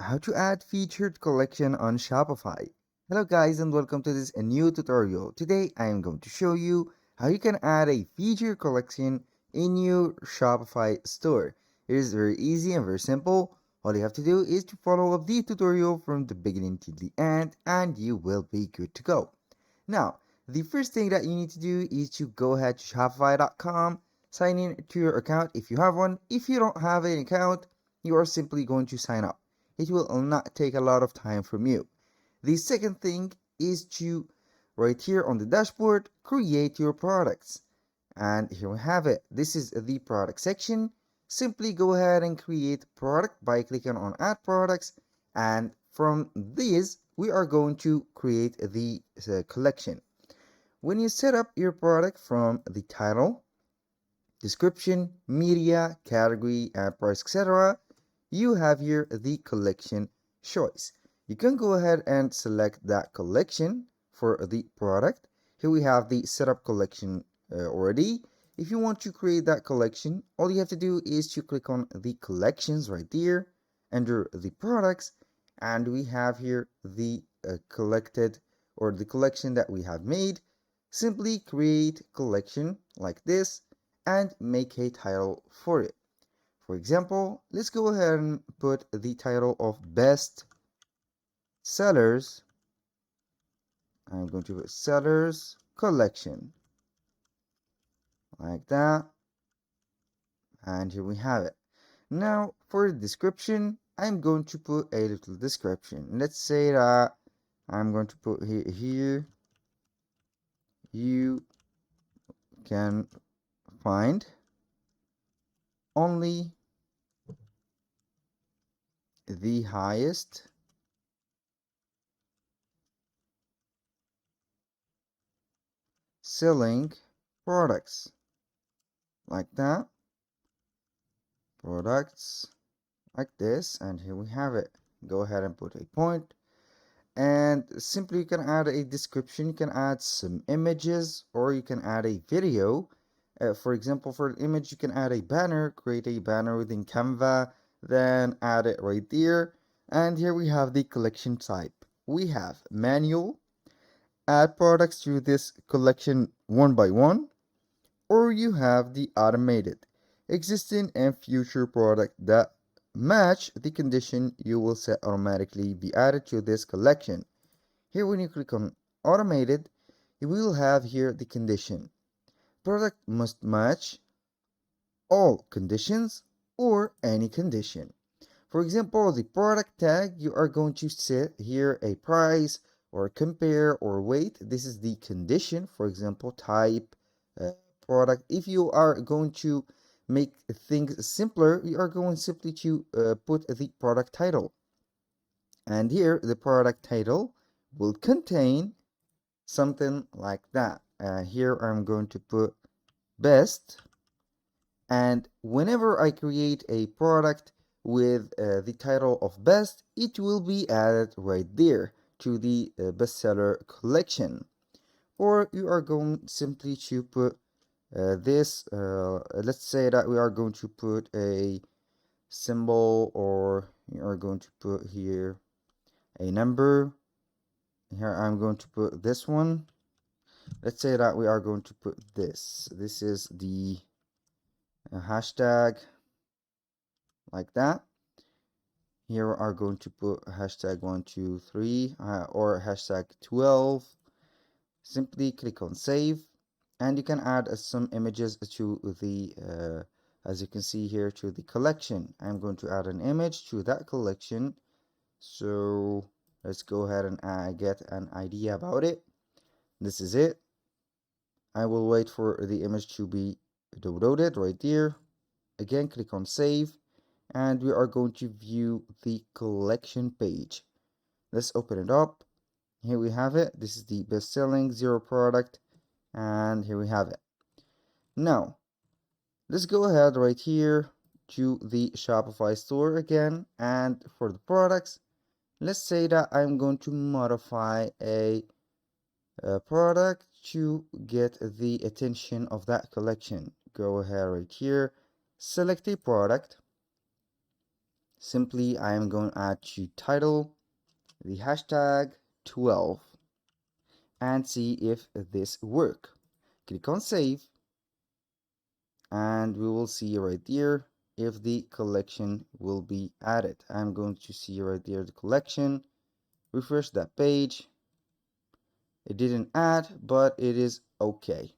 How to add featured collection on Shopify. Hello guys and welcome to this new tutorial. Today I am going to show you how you can add a featured collection in your Shopify store. It is very easy and very simple. All you have to do is to follow up the tutorial from the beginning to the end and you will be good to go. Now, the first thing that you need to do is to go ahead to shopify.com, sign in to your account if you have one. If you don't have an account, you are simply going to sign up. It will not take a lot of time from you. The second thing is to, right here on the dashboard, create your products. And here we have it. This is the product section. Simply go ahead and create product by clicking on add products. And from these, we are going to create the collection. When you set up your product from the title, description, media, category, and price, etc., you have here the collection choice. You can go ahead and select that collection for the product. Here we have the setup collection already. If you want to create that collection, all you have to do is to click on the collections right there under the products, and we have here the collected or the collection that we have made. Simply create collection like this and make a title for it. For example, let's go ahead and put the title of best sellers. I'm going to put sellers collection like that. And here we have it. Now for the description, I'm going to put a little description. Let's say that I'm going to put here you can find only the highest selling products like that, products like this, and here we have it. Go ahead and put a point, and simply you can add a description, you can add some images, or you can add a video. For example, for an image you can add a banner, create a banner within Canva, then add it right there. And here we have the collection type. We have manual, add products to this collection one by one, or you have the automated, existing and future product that match the condition you will set automatically be added to this collection. Here when you click on automated, you will have here the condition. Product must match all conditions or any condition. For example, the product tag, you are going to set here a price or compare or weight. This is the condition. For example, type, product. If you are going to make things simpler, you are going simply to put the product title. And here the product title will contain something like that. Here I'm going to put best. And whenever I create a product with the title of best, it will be added right there to the bestseller collection. Or you are going simply to put this, let's say that we are going to put a symbol, or you are going to put here a number. Here I'm going to put this one. Let's say that we are going to put this. This is the hashtag like that. Here we are going to put hashtag 123 or hashtag 12. Simply click on save, and you can add some images to the as you can see here, to the collection. I'm going to add an image to that collection, so let's go ahead and get an idea about it. This is it. I will wait for the image to be downloaded right there. Again, click on save, and we are going to view the collection page. Let's open it up. Here we have it. This is the best selling zero product, and here we have it. Now let's go ahead right here to the Shopify store again, and for the products, let's say that I'm going to modify a product to get the attention of that collection. Go ahead right here, select a product, Simply, I am going to add to title the hashtag 12 and see if this work. Click on save and we will see right there if the collection will be added. I'm going to see right there the collection. Refresh that page. It didn't add, but it is okay.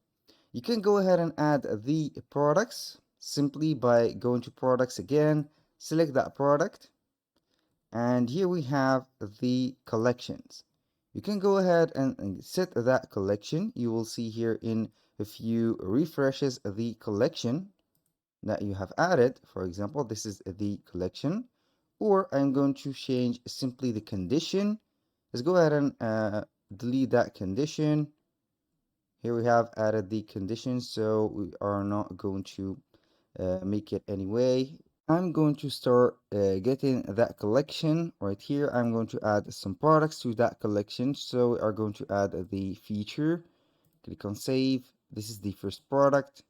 You can go ahead and add the products simply by going to products again, select that product, and here we have the collections. You can go ahead and set that collection. You will see here in a few refreshes the collection that you have added. For example, this is the collection, or I'm going to change simply the condition. Let's go ahead and delete that condition. Here we have added the condition, so we are not going to make it anyway. I'm going to start getting that collection right here. I'm going to add some products to that collection. So we are going to add the feature. Click on save. This is the first product.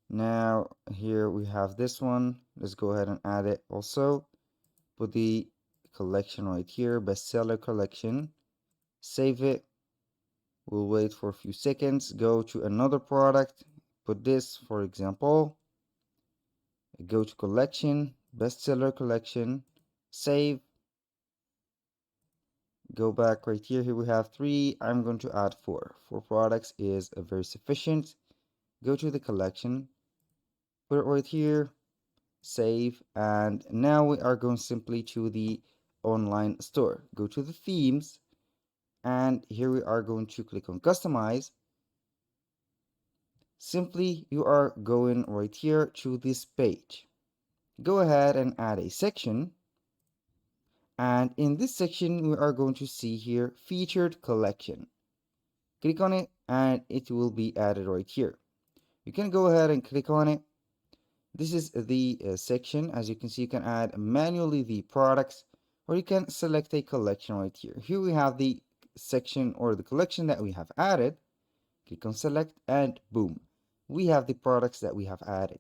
Now here we have this one. Let's go ahead and add it also. Put the collection right here, bestseller collection. Save it. We'll wait for a few seconds. Go to another product. Put this, for example. Go to collection, bestseller collection. Save. Go back right here. Here we have 3. I'm going to add 4. 4 products is very sufficient. Go to the collection. Put it right here. Save, and now we are going simply to the online store. Go to the themes, and here we are going to click on customize. Simply you are going right here to this page. Go ahead and add a section, and in this section we are going to see here featured collection. Click on it and it will be added right here. You can go ahead and click on it. This is the section. As you can see, you can add manually the products, or you can select a collection right here. Here we have the section or the collection that we have added. Click on select and boom, we have the products that we have added.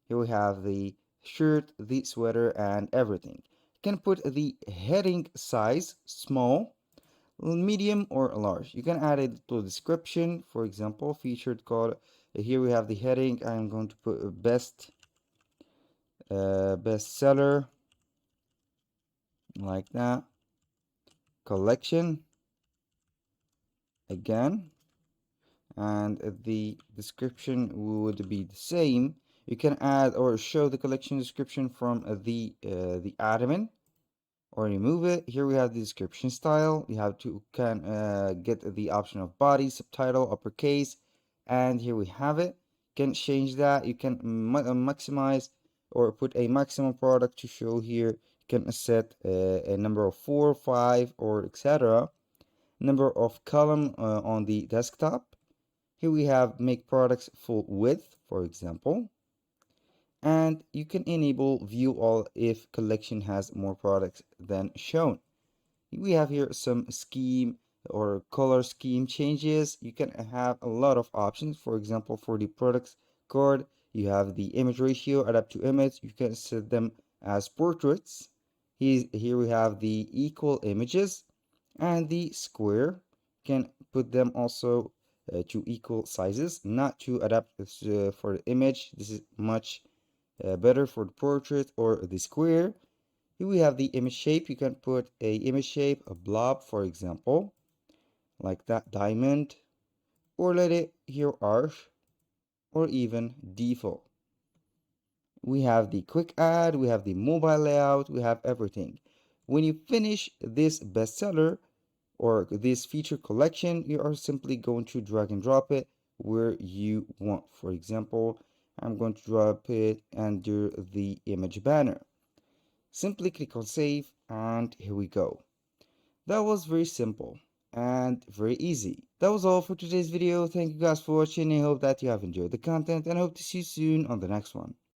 Here we have the shirt, the sweater, and everything. You can put the heading size small, medium, or large. You can add it to a description, for example, featured code. Here we have the heading. I'm going to put bestseller, like that, collection again, and the description would be the same. You can add or show the collection description from the admin, or remove it. Here we have the description style. You have to get the option of body, subtitle, uppercase, and here we have it. You can change that. You can maximize or put a maximum product to show here. You can set a number of 4, 5, or etc. Number of column on the desktop. Here we have make products full width, for example, and you can enable view all if collection has more products than shown. We have here some scheme or color scheme changes. You can have a lot of options. For example, for the products card, you have the image ratio, adapt to image. You can set them as portraits. Here we have the equal images and the square. You can put them also to equal sizes, not to adapt for the image. This is much better for the portrait or the square. Here we have the image shape. You can put a image shape, a blob, for example, like that diamond, or let it here arch, or even default. We have the quick add, we have the mobile layout, we have everything. When you finish this bestseller or this feature collection, you are simply going to drag and drop it where you want. For example, I'm going to drop it under the image banner. Simply click on save, and here we go. That was very simple and very easy. That was all for today's video. Thank you guys for watching. I hope that you have enjoyed the content, and I hope to see you soon on the next one.